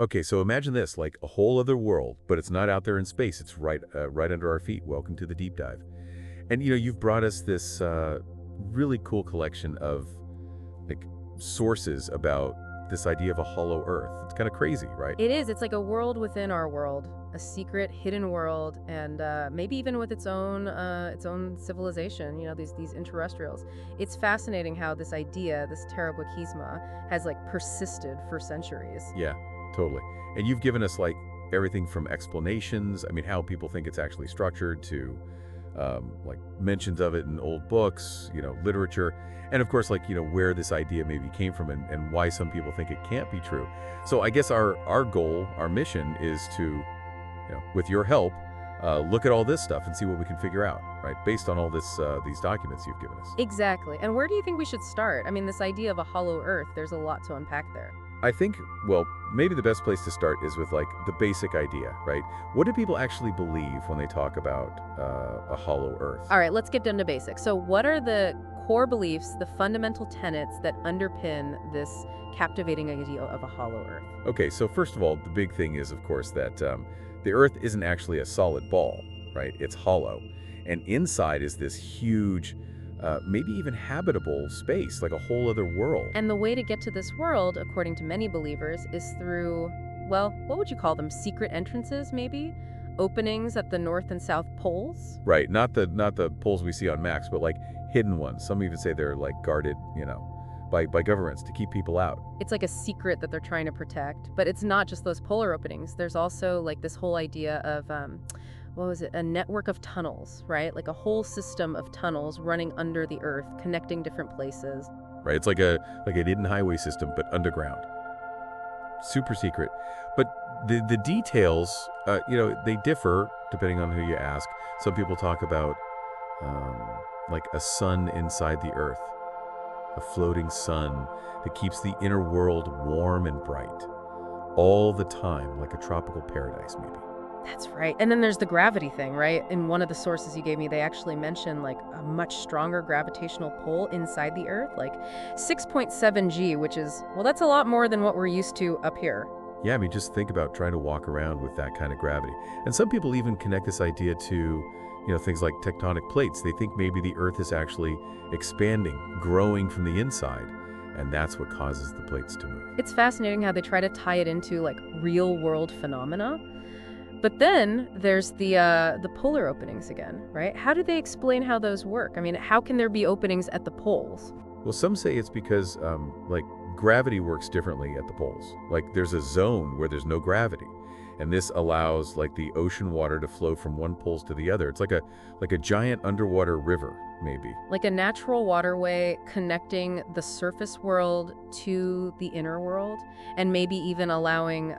Okay, so imagine this, like a whole other world, but it's not out there in space. It's right under our feet. Welcome to the deep dive. And you've brought us this really cool collection of like sources about this idea of a hollow Earth. It's kind of crazy, right? It is. It's like a world within our world, a secret, hidden world, and maybe even with its own civilization. These interrestrials. It's fascinating how this idea, this terra quaquisma, has like persisted for centuries. Yeah, totally. And you've given us like everything from explanations, I mean, how people think it's actually structured, to like mentions of it in old books, literature, and of course, like, where this idea maybe came from and why some people think it can't be true. So I guess our goal, our mission is to, with your help, look at all this stuff and see what we can figure out, right? Based on all these documents you've given us. Exactly. And where do you think we should start? I mean, this idea of a hollow Earth, there's a lot to unpack there. I think, well, maybe the best place to start is with like the basic idea, right? What do people actually believe when they talk about a hollow Earth? All right, let's get down to basics. So, what are the core beliefs, the fundamental tenets that underpin this captivating idea of a hollow Earth? Okay, so first of all, the big thing is, of course, that the Earth isn't actually a solid ball, right? It's hollow. And inside is this huge, maybe even habitable space, like a whole other world. And the way to get to this world, according to many believers, is through, well, what would you call them? Secret entrances, maybe? Openings at the north and south poles? Right, not the poles we see on maps, but like hidden ones. Some even say they're like guarded, by governments to keep people out. It's like a secret that they're trying to protect. But it's not just those polar openings. There's also like this whole idea of, what was it? A network of tunnels, right? Like a whole system of tunnels running under the earth, connecting different places. Right, it's like a hidden highway system, but underground. Super secret. But the details, they differ depending on who you ask. Some people talk about like a sun inside the earth, a floating sun that keeps the inner world warm and bright all the time, like a tropical paradise, maybe. That's right. And then there's the gravity thing, right? In one of the sources you gave me, they actually mention like a much stronger gravitational pull inside the Earth, like 6.7 G, which is, well, that's a lot more than what we're used to up here. Yeah, I mean, just think about trying to walk around with that kind of gravity. And some people even connect this idea to, things like tectonic plates. They think maybe the Earth is actually expanding, growing from the inside, and that's what causes the plates to move. It's fascinating how they try to tie it into like real world phenomena. But then there's the polar openings again, right? How do they explain how those work? I mean, how can there be openings at the poles? Well, some say it's because, like, gravity works differently at the poles. Like, there's a zone where there's no gravity, and this allows, like, the ocean water to flow from one pole to the other. It's like a giant underwater river, maybe. Like a natural waterway connecting the surface world to the inner world, and maybe even allowing,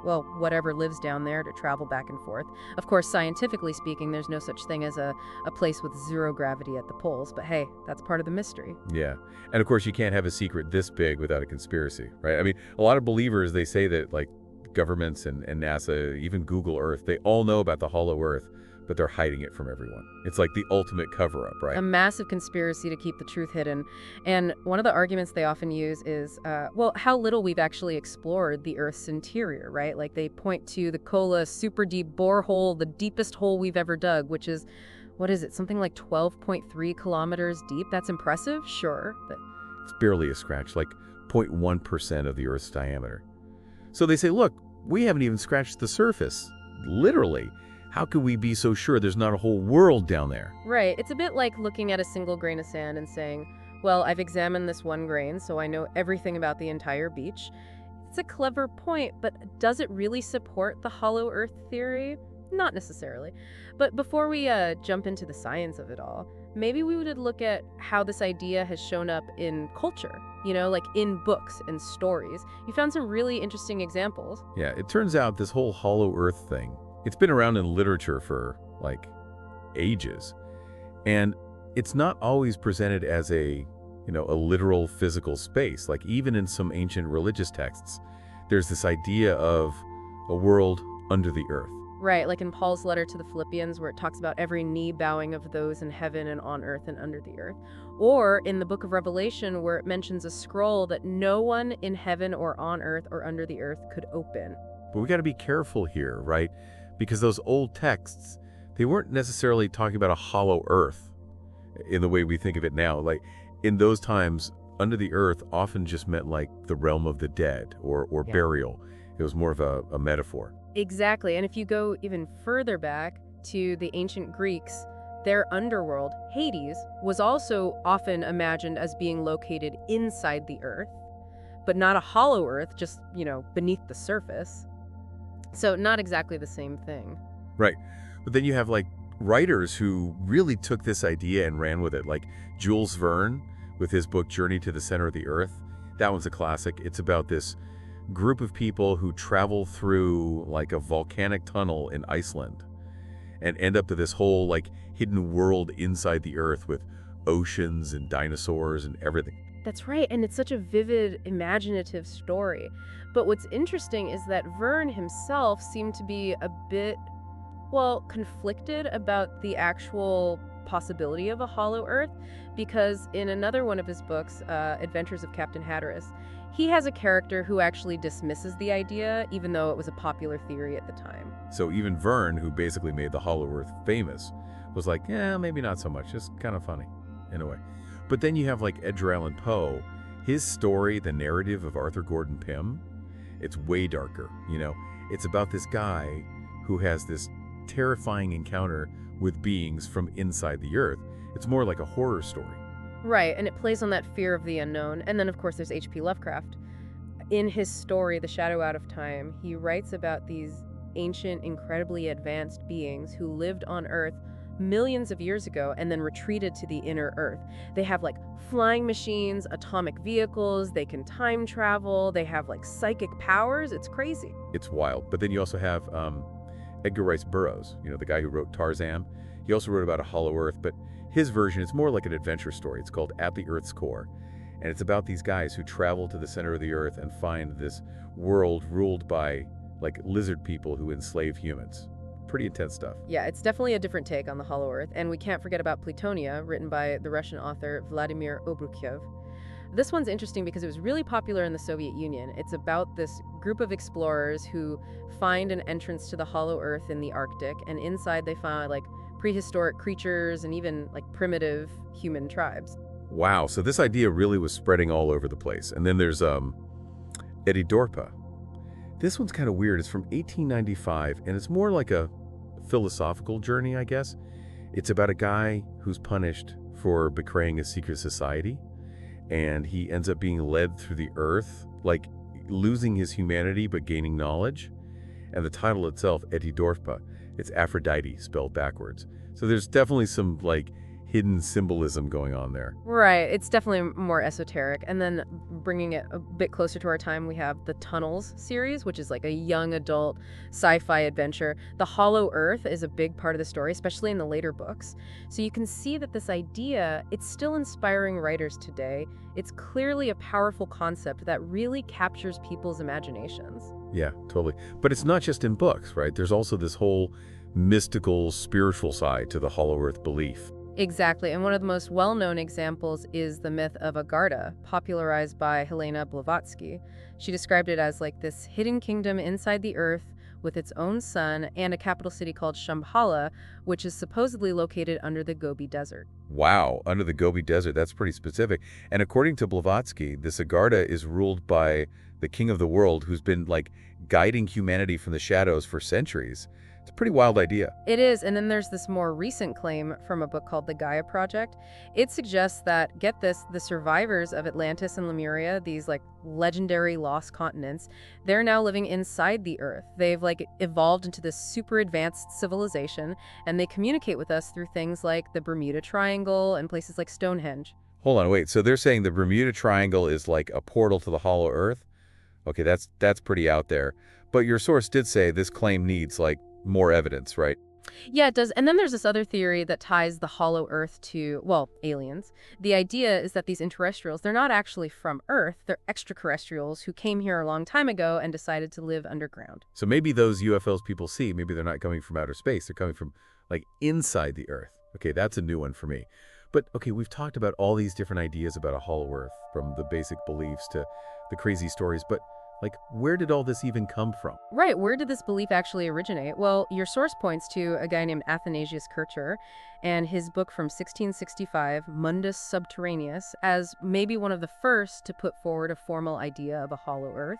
whatever lives down there to travel back and forth. Of course, scientifically speaking, there's no such thing as a place with zero gravity at the poles, but hey, that's part of the mystery. Yeah. And of course, you can't have a secret this big without a conspiracy, right? I mean, a lot of believers, they say that, like, governments and NASA, even Google Earth, they all know about the hollow Earth, but they're hiding it from everyone. It's like the ultimate cover-up, right? A massive conspiracy to keep the truth hidden. And one of the arguments they often use is, how little we've actually explored the Earth's interior, right? Like they point to the Kola super deep borehole, the deepest hole we've ever dug, which is, what is it, something like 12.3 kilometers deep? That's impressive, sure, but It's barely a scratch, like 0.1% of the Earth's diameter. So they say, look, we haven't even scratched the surface. Literally. How could we be so sure there's not a whole world down there? right. It's a bit like looking at a single grain of sand and saying, well, I've examined this one grain, so I know everything about the entire beach. It's a clever point, but does it really support the hollow Earth theory? Not necessarily. But before we jump into the science of it all, maybe we would look at how this idea has shown up in culture, like in books and stories. You found some really interesting examples. Yeah, it turns out this whole hollow Earth thing, it's been around in literature for, like, ages. And it's not always presented as a literal physical space. Like, even in some ancient religious texts, there's this idea of a world under the earth. Right, like in Paul's letter to the Philippians, where it talks about every knee bowing of those in heaven and on earth and under the earth. Or in the book of Revelation, where it mentions a scroll that no one in heaven or on earth or under the earth could open. But we got to be careful here, right? Because those old texts, they weren't necessarily talking about a hollow earth in the way we think of it now. Like in those times, under the earth often just meant like the realm of the dead or Yeah. burial. It was more of a metaphor. Exactly. And if you go even further back to the ancient Greeks, their underworld, Hades, was also often imagined as being located inside the earth, but not a hollow earth, just, beneath the surface. So not exactly the same thing. Right. But then you have like writers who really took this idea and ran with it, like Jules Verne with his book Journey to the Center of the Earth. That one's a classic. It's about this group of people who travel through like a volcanic tunnel in Iceland and end up to this whole like hidden world inside the earth with oceans and dinosaurs and everything. That's right, and it's such a vivid, imaginative story. But what's interesting is that Verne himself seemed to be a bit, conflicted about the actual possibility of a hollow earth, because in another one of his books, Adventures of Captain Hatteras, he has a character who actually dismisses the idea, even though it was a popular theory at the time. So even Verne, who basically made the hollow earth famous, was like, yeah, maybe not so much, just kind of funny in a way. But then you have like Edgar Allan Poe, his story, the narrative of Arthur Gordon Pym, it's way darker, It's about this guy who has this terrifying encounter with beings from inside the earth. It's more like a horror story. Right, and it plays on that fear of the unknown. And then, of course, there's H.P. Lovecraft. In his story, The Shadow Out of Time, he writes about these ancient, incredibly advanced beings who lived on Earth millions of years ago and then retreated to the inner Earth. They have like flying machines, atomic vehicles, they can time travel, they have like psychic powers. It's crazy. It's wild. But then you also have Edgar Rice Burroughs, the guy who wrote Tarzan. He also wrote about a hollow earth, but his version is more like an adventure story. It's called At the Earth's Core. And it's about these guys who travel to the center of the earth and find this world ruled by like lizard people who enslave humans. Pretty intense stuff. Yeah, it's definitely a different take on the Hollow Earth, and we can't forget about Plutonia, written by the Russian author Vladimir Obrukhev. This one's interesting because it was really popular in the Soviet Union. It's about this group of explorers who find an entrance to the Hollow Earth in the Arctic, and inside they find like prehistoric creatures and even like primitive human tribes. Wow, so this idea really was spreading all over the place. And then there's Eddie Dorpa. This one's kind of weird. It's from 1895, and it's more like a philosophical journey, I guess. It's about a guy who's punished for betraying a secret society, and he ends up being led through the earth, like losing his humanity but gaining knowledge. And the title itself, Eddie Dorpa, it's Aphrodite spelled backwards. So there's definitely some like hidden symbolism going on there. Right, it's definitely more esoteric. And then bringing it a bit closer to our time, we have the Tunnels series, which is like a young adult sci-fi adventure. The Hollow Earth is a big part of the story, especially in the later books. So you can see that this idea, it's still inspiring writers today. It's clearly a powerful concept that really captures people's imaginations. Yeah, totally. But it's not just in books, right? There's also this whole mystical, spiritual side to the Hollow Earth belief. Exactly, and one of the most well-known examples is the myth of Agartha, popularized by Helena Blavatsky. She described it as like this hidden kingdom inside the earth with its own sun and a capital city called Shambhala, which is supposedly located under the Gobi Desert. Wow, under the Gobi Desert, that's pretty specific. And according to Blavatsky, this Agartha is ruled by the king of the world who's been like guiding humanity from the shadows for centuries. It's a pretty wild idea. It is, and then there's this more recent claim from a book called The Gaia Project. It suggests that, get this, the survivors of Atlantis and Lemuria, these like legendary lost continents, they're now living inside the Earth. They've like evolved into this super advanced civilization, and they communicate with us through things like the Bermuda Triangle and places like Stonehenge. Hold on, wait. So they're saying the Bermuda Triangle is like a portal to the Hollow Earth? Okay, that's pretty out there. But your source did say this claim needs like more evidence, right? Yeah, it does. And then there's this other theory that ties the hollow Earth to, well, aliens. The idea is that these interrestrials, they're not actually from Earth, they're extraterrestrials who came here a long time ago and decided to live underground. So maybe those UFOs people see, maybe they're not coming from outer space. They're coming from, like, inside the Earth. Okay, that's a new one for me. But, okay, we've talked about all these different ideas about a hollow Earth, from the basic beliefs to the crazy stories. But, like, where did all this even come from? Right, where did this belief actually originate? Well, your source points to a guy named Athanasius Kircher and his book from 1665, Mundus Subterraneus, as maybe one of the first to put forward a formal idea of a hollow Earth.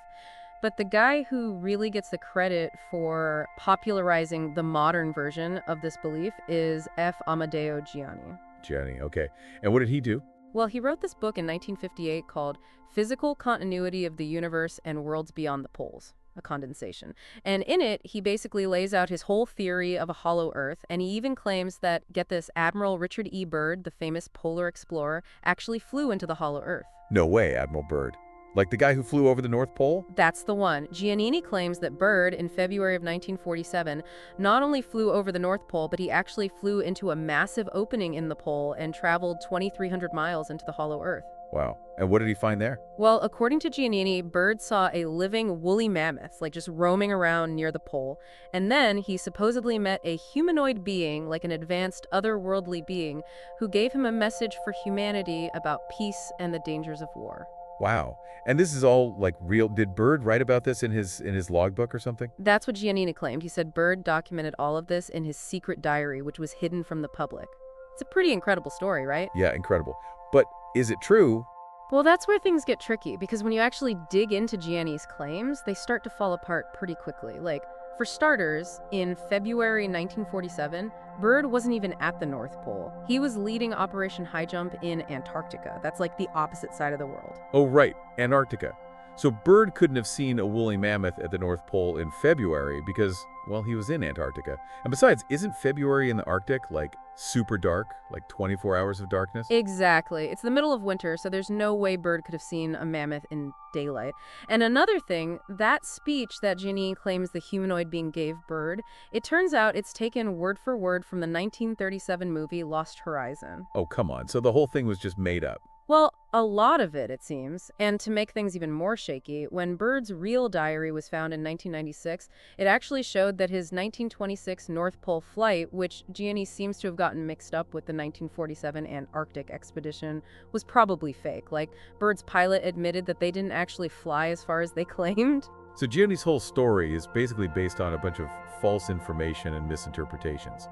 But the guy who really gets the credit for popularizing the modern version of this belief is F. Amadeo Gianni. Jenny, okay. And what did he do? Well, he wrote this book in 1958 called Physical Continuity of the Universe and Worlds Beyond the Poles, a condensation. And in it, he basically lays out his whole theory of a hollow Earth, and he even claims that, get this, Admiral Richard E. Byrd, the famous polar explorer, actually flew into the hollow Earth. No way, Admiral Byrd. Like the guy who flew over the North Pole? That's the one. Giannini claims that Byrd, in February of 1947, not only flew over the North Pole, but he actually flew into a massive opening in the pole and traveled 2,300 miles into the hollow Earth. Wow. And what did he find there? Well, according to Giannini, Byrd saw a living woolly mammoth, like just roaming around near the pole. And then he supposedly met a humanoid being, like an advanced otherworldly being, who gave him a message for humanity about peace and the dangers of war. Wow. And this is all, like, real. Did Byrd write about this in his logbook or something? That's what Giannini claimed. He said Byrd documented all of this in his secret diary, which was hidden from the public. It's a pretty incredible story, right? Yeah, incredible. But is it true? Well, that's where things get tricky, because when you actually dig into Gianni's claims, they start to fall apart pretty quickly. Like, for starters, in February 1947, Byrd wasn't even at the North Pole. He was leading Operation High Jump in Antarctica. That's like the opposite side of the world. Oh, right, Antarctica. So Byrd couldn't have seen a woolly mammoth at the North Pole in February because, well, he was in Antarctica. And besides, isn't February in the Arctic, like, super dark, like 24 hours of darkness? Exactly. It's the middle of winter, so there's no way Byrd could have seen a mammoth in daylight. And another thing, that speech that Giannini claims the humanoid being gave Byrd, it turns out it's taken word for word from the 1937 movie Lost Horizon. Oh, come on. So the whole thing was just made up. Well, a lot of it seems. And to make things even more shaky, when Byrd's real diary was found in 1996, it actually showed that his 1926 North Pole flight, which Giannini seems to have gotten mixed up with the 1947 Antarctic expedition, was probably fake. Like, Byrd's pilot admitted that they didn't actually fly as far as they claimed. So Gianni's whole story is basically based on a bunch of false information and misinterpretations.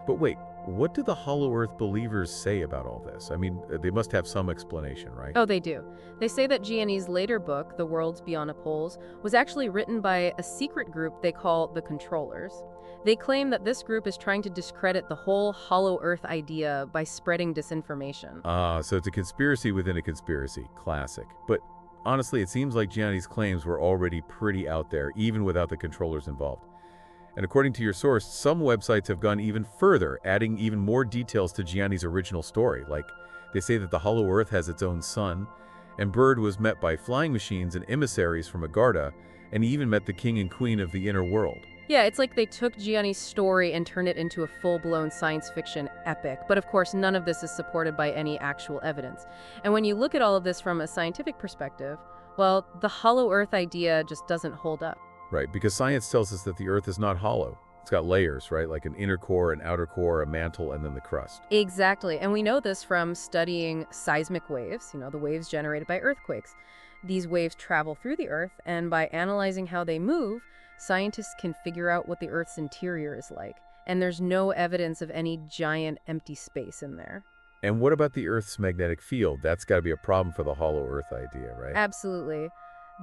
But wait, what do the Hollow Earth believers say about all this? I mean, they must have some explanation, right? Oh, they do. They say that Gianni's later book, The Worlds Beyond the Poles, was actually written by a secret group they call the Controllers. They claim that this group is trying to discredit the whole Hollow Earth idea by spreading disinformation. So it's a conspiracy within a conspiracy. Classic. But honestly, it seems like Gianni's claims were already pretty out there, even without the controllers involved. And according to your source, some websites have gone even further, adding even more details to Gianni's original story. Like, they say that the Hollow Earth has its own sun, and Byrd was met by flying machines and emissaries from Agartha, and he even met the king and queen of the inner world. Yeah, it's like they took Gianni's story and turned it into a full-blown science fiction epic. But of course, none of this is supported by any actual evidence. And when you look at all of this from a scientific perspective, well, the Hollow Earth idea just doesn't hold up. Right, because science tells us that the Earth is not hollow. It's got layers, right? Like an inner core, an outer core, a mantle, and then the crust. Exactly, and we know this from studying seismic waves, the waves generated by earthquakes. These waves travel through the Earth, and by analyzing how they move, scientists can figure out what the Earth's interior is like. And there's no evidence of any giant empty space in there. And what about the Earth's magnetic field? That's got to be a problem for the Hollow Earth idea, right? Absolutely.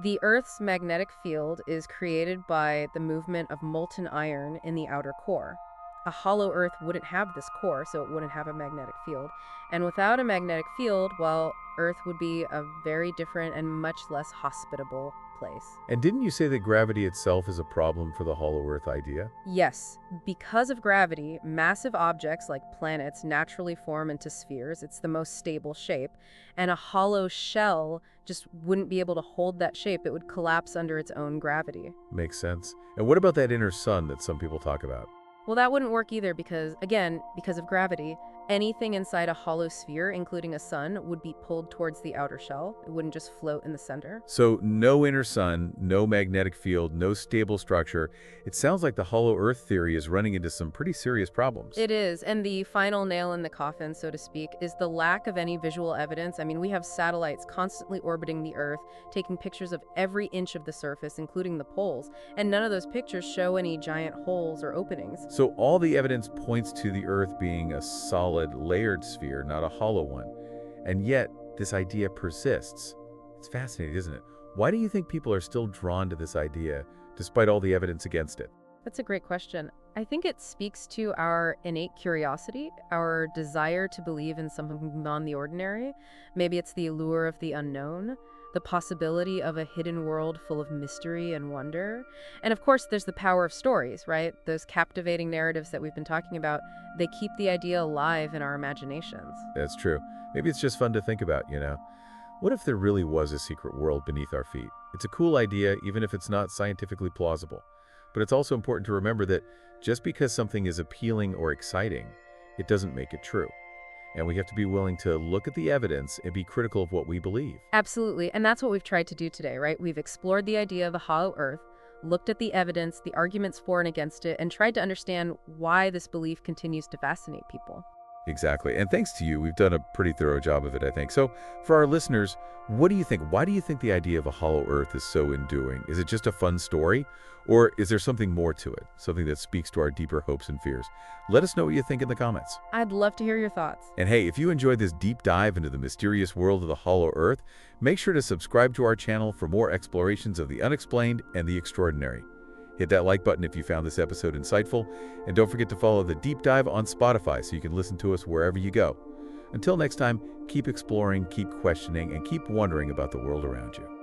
The Earth's magnetic field is created by the movement of molten iron in the outer core. A hollow Earth wouldn't have this core, so it wouldn't have a magnetic field. And without a magnetic field, well, Earth would be a very different and much less hospitable place. And didn't you say that gravity itself is a problem for the Hollow Earth idea? Yes, because of gravity, massive objects like planets naturally form into spheres. It's the most stable shape. And a hollow shell just wouldn't be able to hold that shape. It would collapse under its own gravity. Makes sense. And what about that inner sun that some people talk about? Well, that wouldn't work either because, again, because of gravity, anything inside a hollow sphere, including a sun, would be pulled towards the outer shell. It wouldn't just float in the center. So no inner sun, no magnetic field, no stable structure. It sounds like the hollow Earth theory is running into some pretty serious problems. It is, and the final nail in the coffin, so to speak, is the lack of any visual evidence. I mean, we have satellites constantly orbiting the Earth, taking pictures of every inch of the surface, including the poles, and none of those pictures show any giant holes or openings. So all the evidence points to the Earth being a solid, layered sphere, not a hollow one. And yet, this idea persists. It's fascinating, isn't it? Why do you think people are still drawn to this idea, despite all the evidence against it? That's a great question. I think it speaks to our innate curiosity, our desire to believe in something beyond the ordinary. Maybe it's the allure of the unknown, the possibility of a hidden world full of mystery and wonder. And of course, there's the power of stories, right? Those captivating narratives that we've been talking about, they keep the idea alive in our imaginations. That's true. Maybe it's just fun to think about, you know? What if there really was a secret world beneath our feet? It's a cool idea, even if it's not scientifically plausible. But it's also important to remember that just because something is appealing or exciting, it doesn't make it true. And we have to be willing to look at the evidence and be critical of what we believe. Absolutely, and that's what we've tried to do today, right? We've explored the idea of a hollow Earth, looked at the evidence, the arguments for and against it, and tried to understand why this belief continues to fascinate people. Exactly. And thanks to you, we've done a pretty thorough job of it, I think. So for our listeners, what do you think? Why do you think the idea of a hollow Earth is so enduring? Is it just a fun story? Or is there something more to it? Something that speaks to our deeper hopes and fears? Let us know what you think in the comments. I'd love to hear your thoughts. And hey, if you enjoyed this deep dive into the mysterious world of the hollow Earth, make sure to subscribe to our channel for more explorations of the unexplained and the extraordinary. Hit that like button if you found this episode insightful, and don't forget to follow The Deep Dive on Spotify so you can listen to us wherever you go. Until next time, keep exploring, keep questioning, and keep wondering about the world around you.